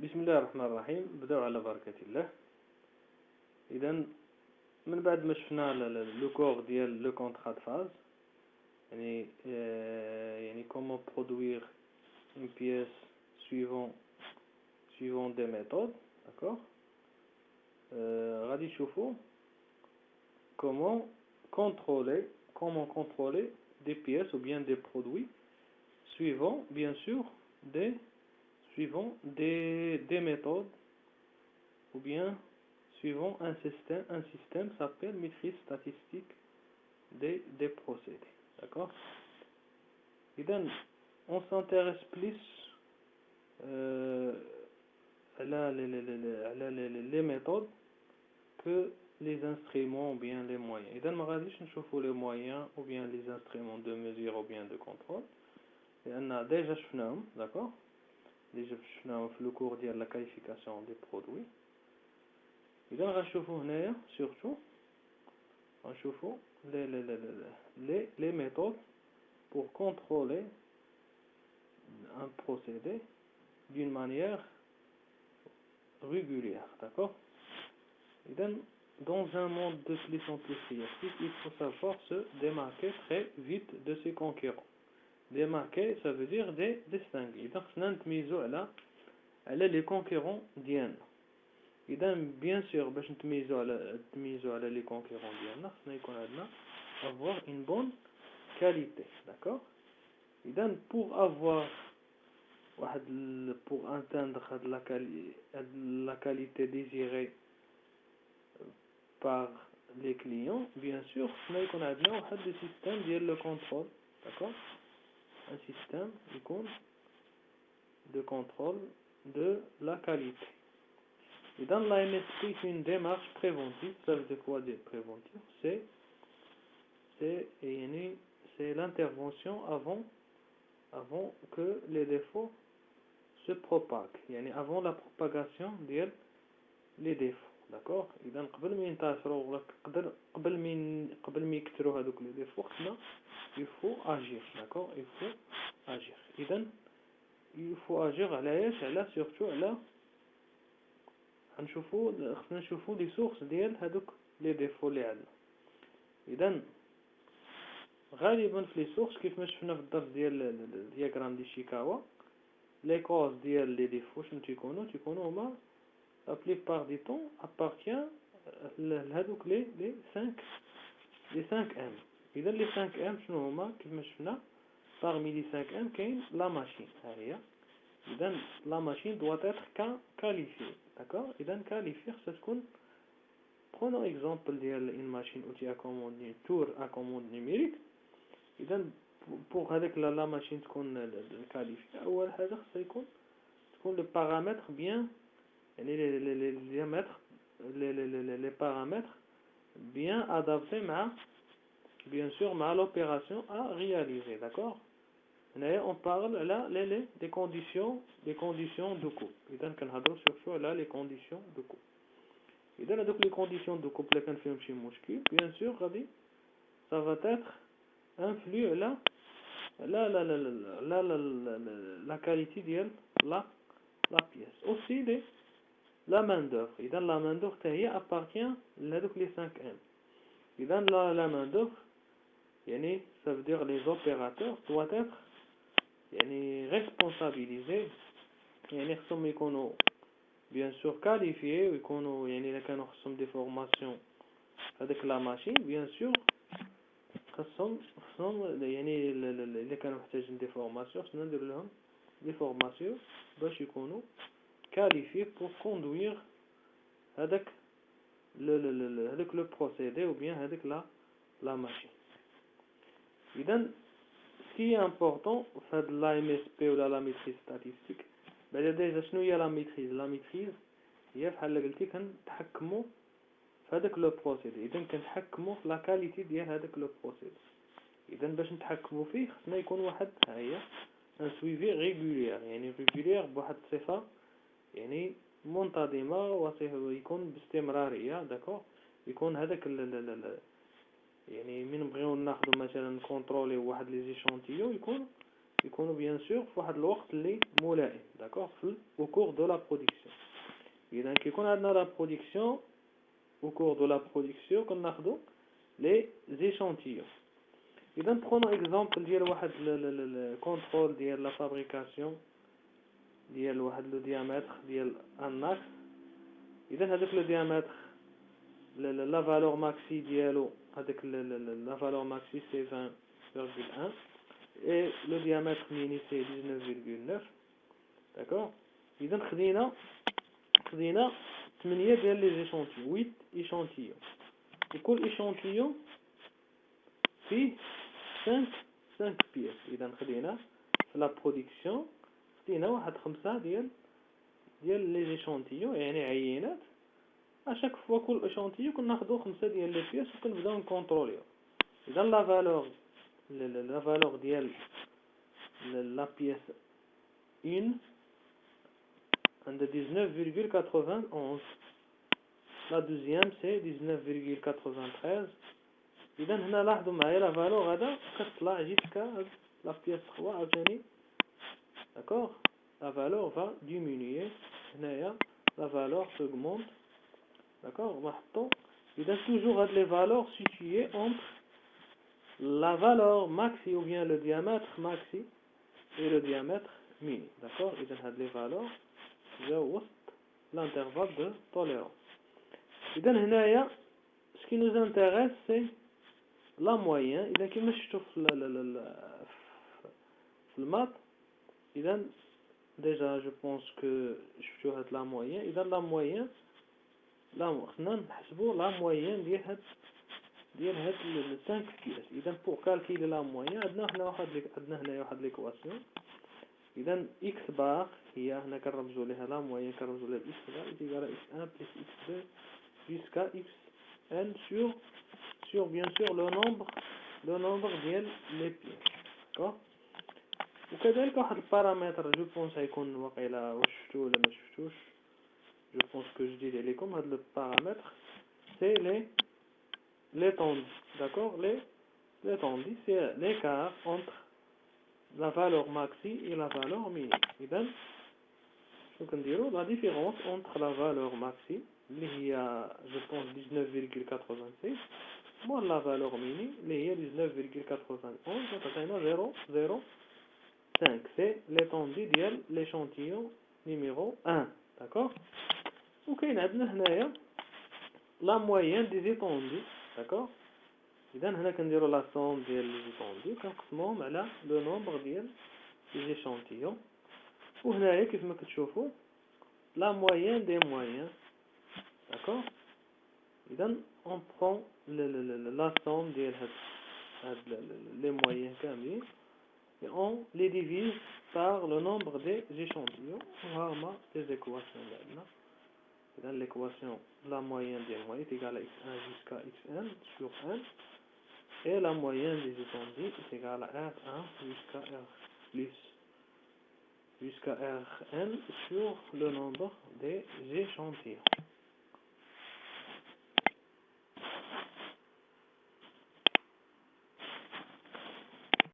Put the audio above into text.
بسم الله الرحمن الرحيم. بداو على بركة الله. اذا من بعد ما شفنا لو كور ديال لو كونطرا دو فاز، يعني comment produire une pièce suivant des méthodes, d'accord. غادي نشوفوا comment contrôler des pièces ou bien des produits suivant bien sûr des méthodes ou bien suivant un système s'appelle maîtrise statistique des procédés, d'accord. Et donc on s'intéresse plus à les méthodes que les instruments ou bien les moyens. Et donc on va نشوفوا les moyens ou bien les instruments de mesure ou bien de contrôle. Et on a déjà شفناهم, d'accord. Déjà شفناهم في le cours ديال la qualification des produits. إذا غنشوفوا هنايا surtout غنشوفوا les méthodes pour contrôler un procédé d'une manière régulière, d'accord. إذا dans un monde de plus en plus hiérarchique, il faut savoir se démarquer très vite de ses concurrents. Démarquer, ça veut dire distinguer. إذا خصنا نتميزوا على les concurrents ديالنا. إذا bien sûr باش نتميزوا على les concurrents ديالنا خصنا يكون عندنا avoir une bonne qualité, d'accord. إذا pour atteindre la qualité désirée par les clients, bien sûr خصنا يكون عندنا واحد le système ديال le contrôle, d'accord. Un système de contrôle de la qualité. Et dans la MSP, c'est une démarche préventive. Ça veut dire quoi dire préventive? C'est l'intervention avant que les défauts se propagent. يعني avant la propagation des défauts, d'accord. إذا قبل ما ينتشروا ولا قبل ما يكثروا هذوك les défauts خصنا il faut agir, d'accord. Il faut agir. إذا il faut agir على surtout على خصنا نشوفوا لي سورس ديال هذوك لي ديفو اللي عندنا. اذا غالبا في لي سورس كيف ما شفنا في الدرس ديال الدياغرام ديال شيكاوا، لي كوز ديال لي ديفو شنو تيكونوا هما لا بليبار دي طون ابارتيان لهذوك لي 5 ام. اذا لي 5 ام شنو هما؟ كيف ما شفنا parmi les 5 ام كاين لا ماشين ها هي. إذن la machine doit être qualifiée, d'accord. إذن qualifiée ça تكون, prenons exemple ديال une machine outil à commande, une tour à commande numérique. إذن pour هذيك la machine تكون qualifiée أول حاجة خصها تكون le paramètre bien, يعني les diamètres, les paramètres bien adaptés مع bien sûr مع l'opération à réaliser, d'accord. On parle là des conditions de coupe. إذا كنهضروا surtout على les conditions de coupe. إذا هذوك les conditions de coupe اللي كان فيهم شي مشكل bien sûr غادي ça va être influe على la qualité ديال la pièce. Aussi la main d'œuvre. إذا la main d'œuvre حتى هي appartient لهذوك les 5 M. إذا la main d'œuvre يعني ça veut dire les opérateurs doivent être يعني responsabilisés, يعني خصهم يكونوا bien sûr qualifiés ويكونوا يعني إذا كانوا خصهم des formations هذيك la machine bien sûr خصهم يعني إذا كانوا محتاجين des formations خصنا ندير لهم des formations باش يكونوا qualifiés pour conduire هذاك le procédé ou bien هذيك la machine. إذا ce qui est important في la MSP ولا la maîtrise statistique, بعد ديجا شنو هي la maîtrise هي بحال قلتي كنتحكموا في هذاك لو بروسيدي. اذا كنتحكموا في لا كاليتي ديال هذاك لو بروسيدي. اذا باش نتحكموا فيه خصنا يكون واحد ها هي ان سويفي ريغولير، يعني ريغولير بواحد الصفه يعني منتظمه ويكون باستمراريه، داكور. يكون هذاك يعني من نبغيو ناخذ مثلا كونترولي واحد لي زيشونتيون يكونوا bien sûr في واحد الوقت اللي ملائم d'accord au cours de la production. إذا كي يكون عندنا la production au cours de la production كناخدو les échantillons. إذا prenons exemple ديال واحد le contrôle ديال la fabrication ديال واحد le diamètre ديال un axe. إذا هذاك le diamètre la valeur maxi ديالو هذاك la valeur maxi c'est 20,1 et le diamètre mini c'est 19,9 d'accord. إذا خدينا 8 ديال les échantillons 8 échantillons وكل échantillon فيه 5 pièces. إذا خدينا في la production خدينا واحد 5 ديال les échantillons يعني عينات. à chaque fois كل échantillon كناخدو 5 ديال les pièces وكنبداو نكونتروليو. إذا la valeur ديال la pièce 1 عندها 19,91. la deuxième c'est 19,93. إذا هنا لاحظوا معايا la valeur هذا كتطلع jusqu'à la pièce 3 عاوتاني d'accord. la valeur va diminuer هنايا la valeur s'augmente d'accord. نحطو إذا toujours هاد les valeurs situées entre la valeur maxi ou bien le diamètre maxi et le diamètre mini d'accord. إذا هاد les valeurs جاو وسط l'intervalle de tolérance. إذا هنايا ce qui nous intéresse c'est la moyenne. إذا كما شفتوا في المات إذا déjà je pense que شفتوا هاد la moyenne. إذا la moyenne خصنا نحسبوا la moyenne ديال هاد 5 pièces. إذا pour calculer la moyenne عندنا هنا واحد l'équation. إذا x bar هي هنا كنرمزوا لها la moyenne كنرمزوا لها x bar est égal à x1 plus x2 jusqu'à xn sur bien sûr le nombre ديال les pièces d'accord. وكذلك واحد البارامتر جو بونس غيكون واقيلا واش شفتوه ولا ما شفتوش. جو بونس كو جديد عليكم هاد البارامتر سي l'étendue d'accord. l'étendue c'est l'écart entre la valeur maxi et la valeur mini. إذا شنو كنديرو la différence entre la valeur maxi اللي هي جو بونس 19,86 moins la valeur mini اللي هي 19,91 كتعطينا 0,05. c'est l'étendue ديال l'échantillon numéro 1 d'accord. وكاين عندنا هنايا la moyenne des étendues d'accord. إذا هنا كنديرو la somme ديال les étendues كنقسموهم على le nombre ديال les échantillons. وهنايا كيف ما كتشوفوا la moyenne des moyens d'accord. إذا on prend la somme ديال هاد les moyens كاملين et on les divise par le nombre des échantillons. وها هما les équations عندنا. إذا l'équation la moyenne des moyens est égale à x1 jusqu'à xn sur 1 et la moyenne des étendues est égale à r1 jusqu'à r plus jusqu'à rn sur le nombre des échantillons.